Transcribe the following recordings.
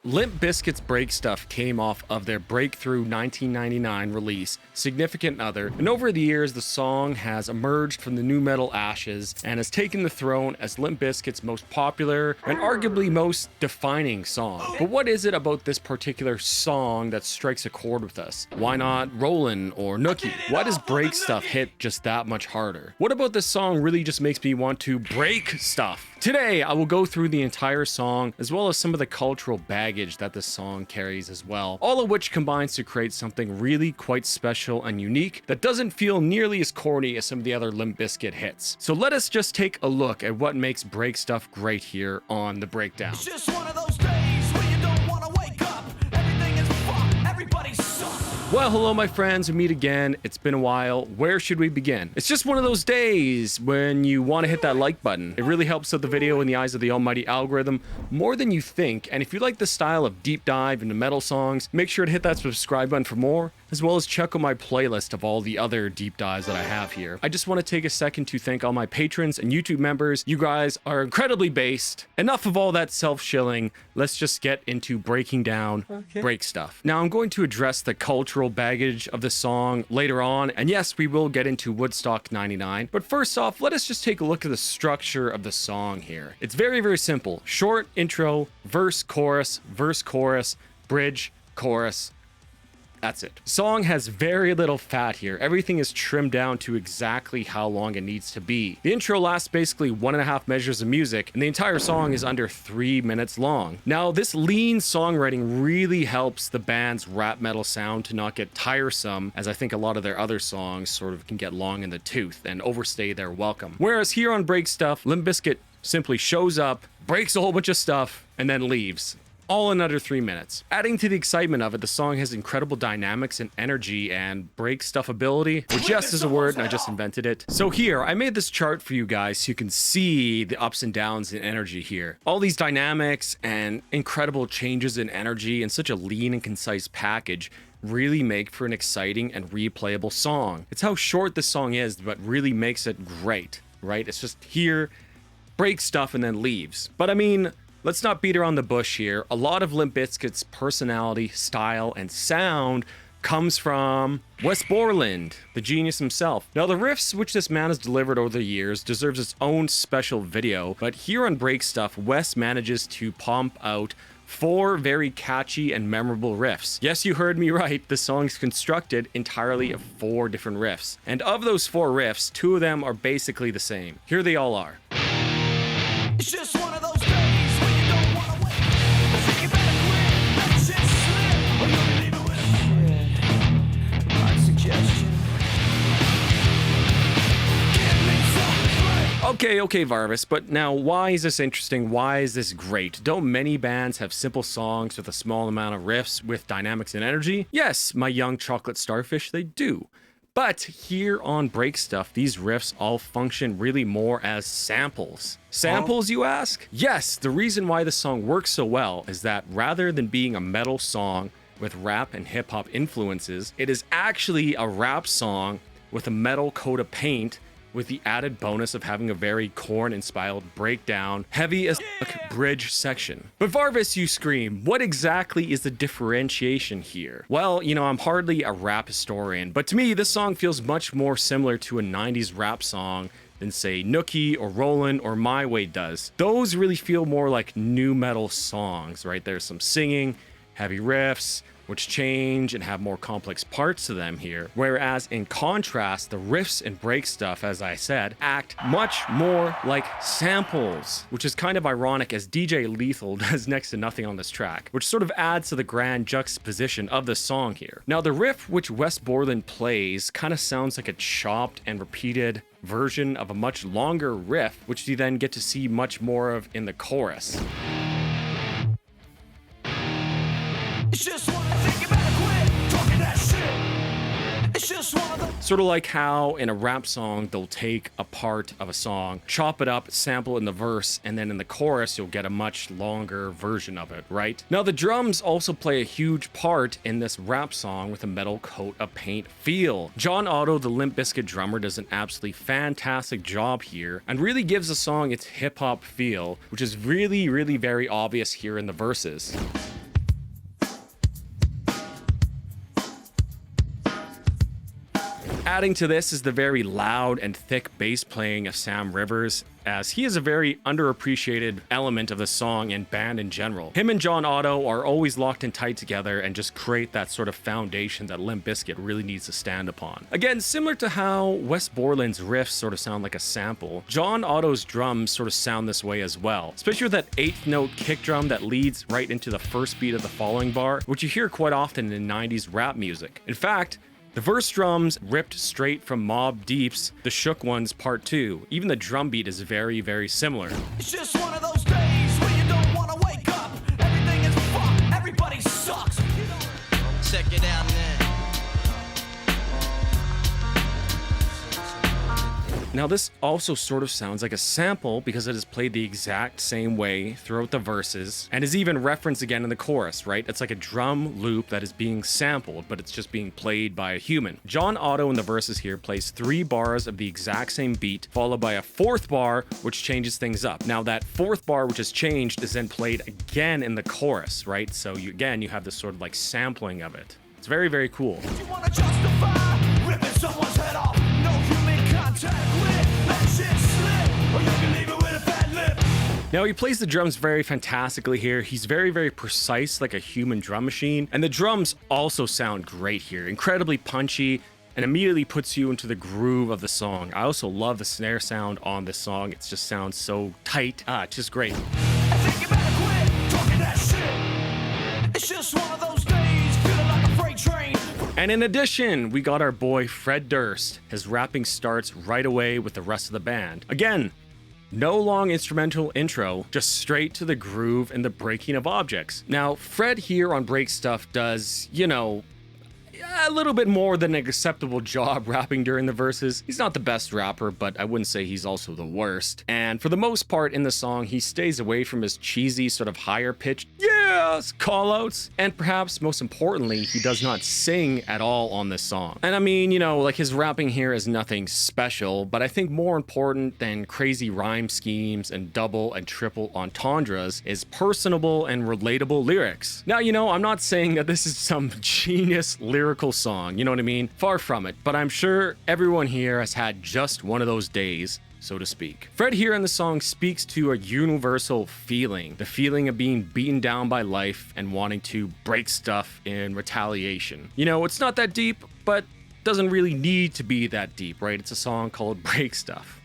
Limp Bizkit's Break Stuff came off of their breakthrough 1999 release, Significant Other, and over the years the song has emerged from the nu metal ashes and has taken the throne as Limp Bizkit's most popular and arguably most defining song. But what is it about this particular song that strikes a chord with us? Why not Rollin' or Nookie? Why does Break Stuff hit just that much harder? What about this song really just makes me want to break stuff? Today, I will go through the entire song, as well as some of the cultural baggage that this song carries as well, all of which combines to create something really quite special and unique that doesn't feel nearly as corny as some of the other Limp Bizkit hits. So let us just take a look at what makes Break Stuff great here on The Breakdown. It's just one of those days where you don't want to wake up. Everything is fucked, everybody sucks. Well, hello my friends, we meet again. It's been a while. Where should we begin? It's just one of those days when you want to hit that like button. It really helps out the video in the eyes of the almighty algorithm more than you think. And if you like the style of deep dive into metal songs, make sure to hit that subscribe button for more, as well as check out my playlist of all the other deep dives that I have here. I just want to take a second to thank all my patrons and YouTube members. You guys are incredibly based. Enough of all that self-shilling. Let's just get into breaking down Break Stuff. Now I'm going to address the cultural baggage of the song later on, and yes, we will get into Woodstock 99. But first off, let us just take a look at the structure of the song here. It's very, very simple. Short intro, verse, chorus, bridge, chorus. That's it. Song has very little fat here. Everything is trimmed down to exactly how long it needs to be. The intro lasts basically 1.5 measures of music, and the entire song is under 3 minutes long. Now, this lean songwriting really helps the band's rap metal sound to not get tiresome, as I think a lot of their other songs sort of can get long in the tooth and overstay their welcome. Whereas here on Break Stuff, Limp Bizkit simply shows up, breaks a whole bunch of stuff, and then leaves. All in under 3 minutes. Adding to the excitement of it, the song has incredible dynamics and energy and break stuff ability, which yes is a word and I just invented it. So here, I made this chart for you guys so you can see the ups and downs in energy here. All these dynamics and incredible changes in energy in such a lean and concise package really make for an exciting and replayable song. It's how short this song is, but really makes it great, right? It's just here, breaks stuff and then leaves. But I mean, let's not beat around the bush here. A lot of Limp Bizkit's personality, style, and sound comes from Wes Borland, the genius himself. Now, the riffs which this man has delivered over the years deserves its own special video, but here on Break Stuff, Wes manages to pump out 4 very catchy and memorable riffs. Yes, you heard me right, the song's constructed entirely of 4 different riffs. And of those 4 riffs, 2 of them are basically the same. Here they all are. It's just one of those days where you don't want to wake up. I think you better quit, let shit slip, or you'll leave it with shit. My suggestion. Give me some break. Okay, Varvis, but now why is this interesting? Why is this great? Don't many bands have simple songs with a small amount of riffs with dynamics and energy? Yes, my young chocolate starfish, they do. But here on Break Stuff, these riffs all function really more as samples. Samples, you ask? Yes, the reason why the song works so well is that rather than being a metal song with rap and hip-hop influences, it is actually a rap song with a metal coat of paint, with the added bonus of having a very Korn-inspired breakdown, heavy as bridge section. But Varvis, you scream, what exactly is the differentiation here? Well, you know, I'm hardly a rap historian, but to me, this song feels much more similar to a 90s rap song than say Nookie or Rollin' or My Way does. Those really feel more like nu metal songs, right? There's some singing, heavy riffs, which change and have more complex parts to them here. Whereas in contrast, the riffs and break stuff, as I said, act much more like samples, which is kind of ironic as DJ Lethal does next to nothing on this track, which sort of adds to the grand juxtaposition of the song here. Now, the riff which Wes Borland plays kind of sounds like a chopped and repeated version of a much longer riff, which you then get to see much more of in the chorus. It's just one of think you better quit talking that shit. It's just one of the Sort of like how in a rap song, they'll take a part of a song, chop it up, sample it in the verse, and then in the chorus, you'll get a much longer version of it, right? Now, the drums also play a huge part in this rap song with a metal coat of paint feel. John Otto, the Limp Bizkit drummer, does an absolutely fantastic job here and really gives the song its hip-hop feel, which is really, really very obvious here in the verses. Adding to this is the very loud and thick bass playing of Sam Rivers, as he is a very underappreciated element of the song and band in general. Him and John Otto are always locked in tight together and just create that sort of foundation that Limp Bizkit really needs to stand upon. Again, similar to how Wes Borland's riffs sort of sound like a sample, John Otto's drums sort of sound this way as well, especially with that eighth note kick drum that leads right into the first beat of the following bar, which you hear quite often in 90s rap music. In fact, the verse drums ripped straight from Mobb Deep's The Shook Ones Part 2. Even the drum beat is very, very similar. It's just one of those days when you don't want to wake up. Everything is fucked, everybody sucks. Check it out, man. Now this also sort of sounds like a sample because it is played the exact same way throughout the verses and is even referenced again in the chorus, right? It's like a drum loop that is being sampled, but it's just being played by a human. John Otto in the verses here plays 3 bars of the exact same beat, followed by a 4th bar, which changes things up. Now that 4th bar, which is changed, is then played again in the chorus, right? So you have this sort of like sampling of it. It's very, very cool. You want to justify ripping someone's head off? No human contact with that shit slip, or you can leave it with a bad lip. Now he plays the drums very fantastically here. He's very, very precise, like a human drum machine. And the drums also sound great here, incredibly punchy, and immediately puts you into the groove of the song. I also love the snare sound on this song. It just sounds so tight. It's just great. I think you better quit talking that shit. It's just one of those days, feeling like a freight train. And in addition, we got our boy Fred Durst. His rapping starts right away with the rest of the band. Again, no long instrumental intro, just straight to the groove and the breaking of objects. Now, Fred here on Break Stuff does, a little bit more than an acceptable job rapping during the verses. He's not the best rapper, but I wouldn't say he's also the worst. And for the most part in the song, he stays away from his cheesy, sort of higher pitched call-outs. And perhaps most importantly, he does not sing at all on this song. And I mean, like his rapping here is nothing special, but I think more important than crazy rhyme schemes and double and triple entendres is personable and relatable lyrics. Now, I'm not saying that this is some genius lyrical song, you know what I mean? Far from it, but I'm sure everyone here has had just one of those days, so to speak. Fred here in the song speaks to a universal feeling, the feeling of being beaten down by life and wanting to break stuff in retaliation. It's not that deep, but doesn't really need to be that deep, right? It's a song called Break Stuff.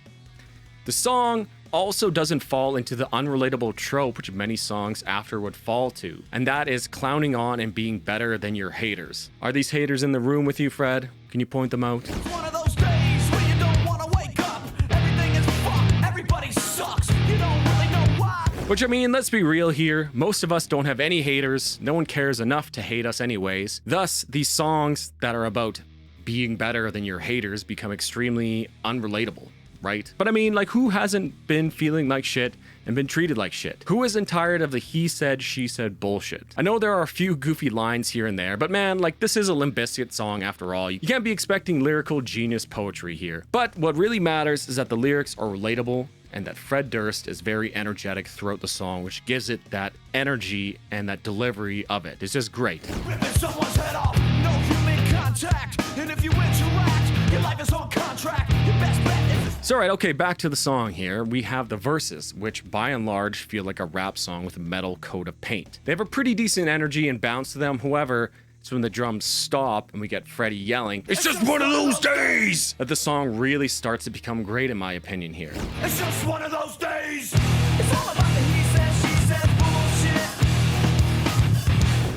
The song also doesn't fall into the unrelatable trope which many songs after would fall to, and that is clowning on and being better than your haters. Are these haters in the room with you, Fred? Can you point them out? It's one of those days when you don't want to wake up. Everything is fucked, everybody sucks. You don't really know why. Which, I mean, let's be real here. Most of us don't have any haters. No one cares enough to hate us anyways. Thus, these songs that are about being better than your haters become extremely unrelatable. Right? But I mean, who hasn't been feeling like shit and been treated like shit? Who isn't tired of the he said, she said bullshit? I know there are a few goofy lines here and there, but man, this is a Limp Bizkit song after all. You can't be expecting lyrical genius poetry here. But what really matters is that the lyrics are relatable and that Fred Durst is very energetic throughout the song, which gives it that energy and that delivery of it. It's just great. Ripping someone's head off, no human contact. And if you interact, your life is on contract. Your best bet is... So alright, okay, back to the song here. We have the verses, which by and large feel like a rap song with a metal coat of paint. They have a pretty decent energy and bounce to them, however, it's when the drums stop and we get Freddie yelling, "It's just one of those days!" that the song really starts to become great in my opinion here. It's just one of those days. It's all about the he says, she says bullshit.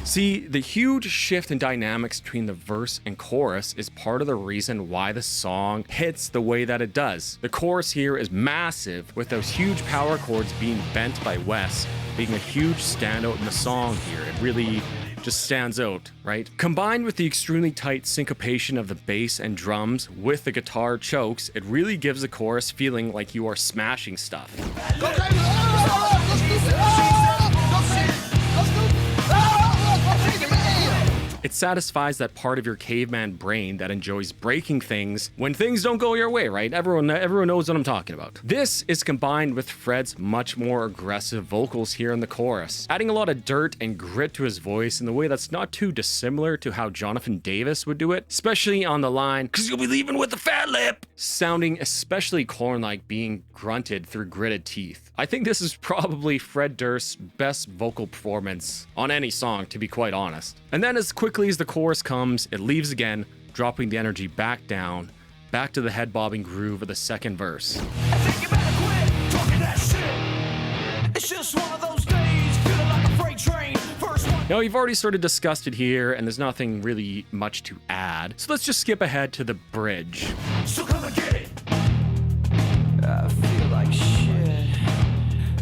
See, the huge shift in dynamics between the verse and chorus is part of the reason why the song hits the way that it does. The chorus here is massive, with those huge power chords being bent by Wes being a huge standout in the song here. It really just stands out, right? Combined with the extremely tight syncopation of the bass and drums with the guitar chokes, it really gives the chorus feeling like you are smashing stuff. It satisfies that part of your caveman brain that enjoys breaking things when things don't go your way, right? Everyone knows what I'm talking about. This is combined with Fred's much more aggressive vocals here in the chorus, adding a lot of dirt and grit to his voice in a way that's not too dissimilar to how Jonathan Davis would do it, especially on the line, "'cause you'll be leaving with a fat lip," sounding especially corn-like, being grunted through gritted teeth. I think this is probably Fred Durst's best vocal performance on any song, to be quite honest. And then as quickly as the chorus comes, it leaves again, dropping the energy back down, back to the head-bobbing groove of the second verse. I think you better quit talking that shit. It's just one of those days, feeling like a freight train. First one. Now, we've already sort of discussed it here, and there's nothing really much to add, so let's just skip ahead to the bridge. So come and get it. I feel like shit.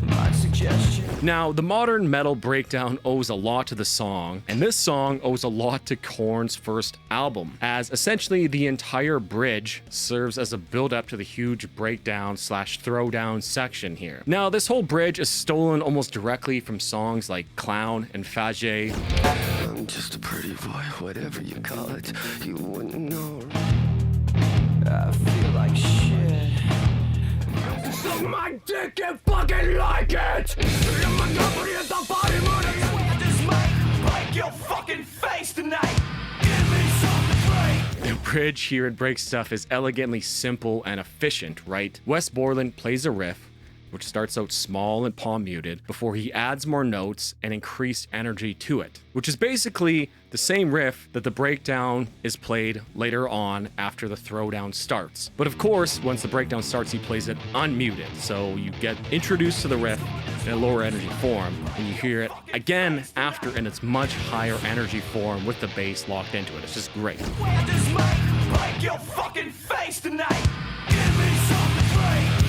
My suggestion. Now, the modern metal breakdown owes a lot to the song, and this song owes a lot to Korn's first album, as essentially the entire bridge serves as a build-up to the huge breakdown / throwdown section here. Now, this whole bridge is stolen almost directly from songs like Clown and Faget. I'm just a pretty boy, whatever you call it. You wouldn't know. I feel like shit. Suck my dick and fucking like it! You're my company at the party morning! I just might break your fucking face tonight. Give me something to break. The bridge here at Break Stuff is elegantly simple and efficient, right? Wes Borland plays a riff, which starts out small and palm muted, before he adds more notes and increased energy to it, which is basically the same riff that the breakdown is played later on after the throwdown starts. But of course, once the breakdown starts, he plays it unmuted, so you get introduced to the riff in a lower energy form, and you hear it again after in its much higher energy form with the bass locked into it. It's just great. I just might break your fucking face tonight. Give me something to break.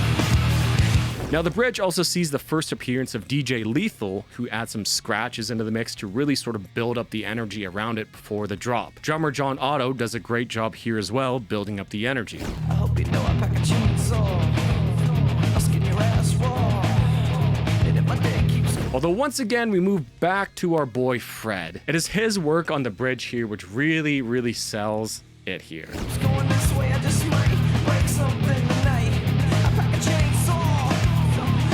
Now, the bridge also sees the first appearance of DJ Lethal, who adds some scratches into the mix to really sort of build up the energy around it before the drop. Drummer John Otto does a great job here as well, building up the energy. I hope you know I pack a chainsaw. I'll skin your ass raw. And if my day keeps going. Although once again, we move back to our boy Fred. It is his work on the bridge here which really sells it here. Going this way, I just might break something tonight. I pack a chainsaw.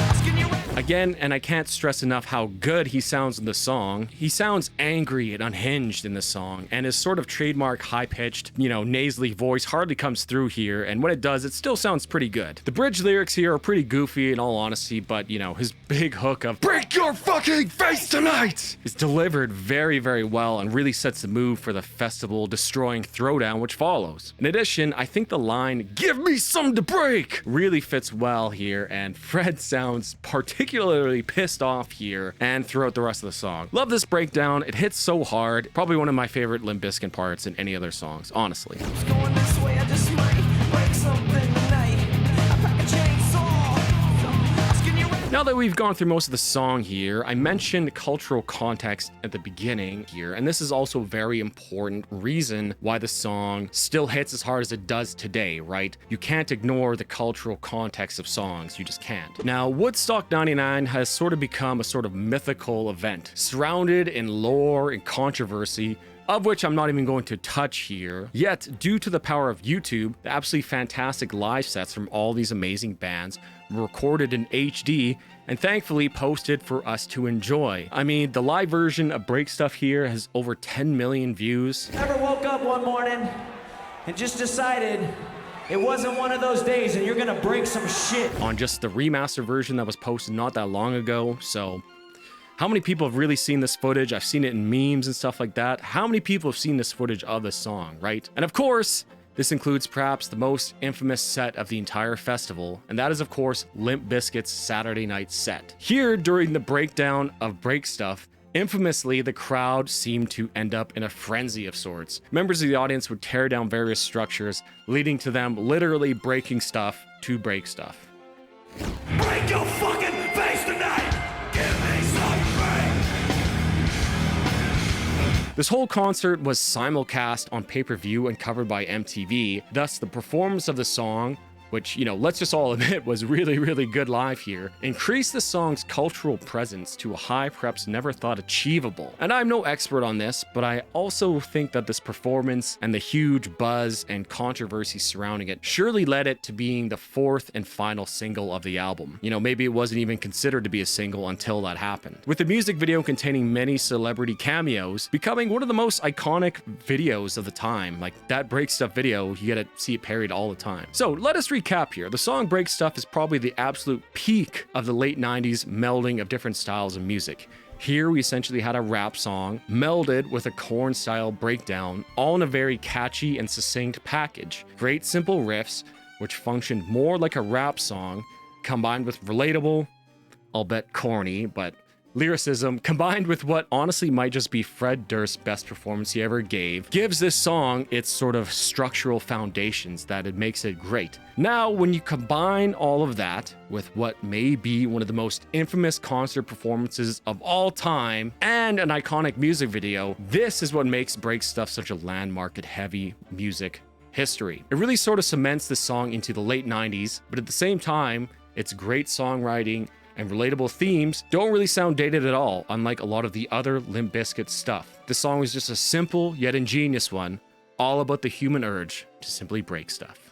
I'll skin your ass. Again, and I can't stress enough how good he sounds in the song. He sounds angry and unhinged in the song, and his sort of trademark high-pitched, nasally voice hardly comes through here, and when it does, it still sounds pretty good. The bridge lyrics here are pretty goofy in all honesty, but, his big hook of "break your fucking face tonight" is delivered very well and really sets the mood for the festival destroying throwdown which follows. In addition, I think the line "give me some to break" really fits well here, and Fred sounds particularly pissed off here and throughout the rest of the song. Love this breakdown. It hits so hard. Probably one of my favorite Limp Bizkit parts in any other songs, honestly. Going this way, I just might break something tonight. I pack a chainsaw. I'll skin your ass. Now that we've gone through most of the song here, I mentioned cultural context at the beginning here, and this is also a very important reason why the song still hits as hard as it does today, right? You can't ignore the cultural context of songs, you just can't. Now, Woodstock 99 has sort of become a sort of mythical event, surrounded in lore and controversy, of which I'm not even going to touch here. Yet, due to the power of YouTube, the absolutely fantastic live sets from all these amazing bands were recorded in HD and thankfully posted for us to enjoy. I mean, the live version of Break Stuff here has over 10 million views. Ever woke up one morning and just decided it wasn't one of those days and you're gonna break some shit? On just the remaster version that was posted not that long ago, so how many people have really seen this footage? I've seen it in memes and stuff like that. How many people have seen this footage of this song, right? And of course, this includes perhaps the most infamous set of the entire festival, and that is of course Limp Bizkit's Saturday Night set. Here, during the breakdown of Break Stuff, infamously, the crowd seemed to end up in a frenzy of sorts. Members of the audience would tear down various structures, leading to them literally breaking stuff to break stuff. Break your fucking face tonight. Give me some break. This whole concert was simulcast on pay-per-view and covered by MTV, thus the performance of the song which, you know, let's just all admit was really, really good live here, increased the song's cultural presence to a high perhaps never thought achievable. And I'm no expert on this, but I also think that this performance and the huge buzz and controversy surrounding it surely led it to being the fourth and final single of the album. You know, maybe it wasn't even considered to be a single until that happened. With the music video containing many celebrity cameos, becoming one of the most iconic videos of the time. Like that Break Stuff video, you gotta see it parodied all the time. So let us recap here. The song Break Stuff is probably the absolute peak of the late 90s melding of different styles of music. Here we essentially had a rap song melded with a Korn style breakdown, all in a very catchy and succinct package. Great simple riffs, which functioned more like a rap song, combined with relatable, I'll bet corny, but lyricism, combined with what honestly might just be Fred Durst's best performance he ever gave, gives this song its sort of structural foundations that it makes it great. Now, when you combine all of that with what may be one of the most infamous concert performances of all time and an iconic music video, this is what makes Break Stuff such a landmark in heavy music history. It really sort of cements this song into the late 90s, but at the same time, its great songwriting and relatable themes don't really sound dated at all, unlike a lot of the other Limp Bizkit stuff. This song is just a simple yet ingenious one, all about the human urge to simply break stuff.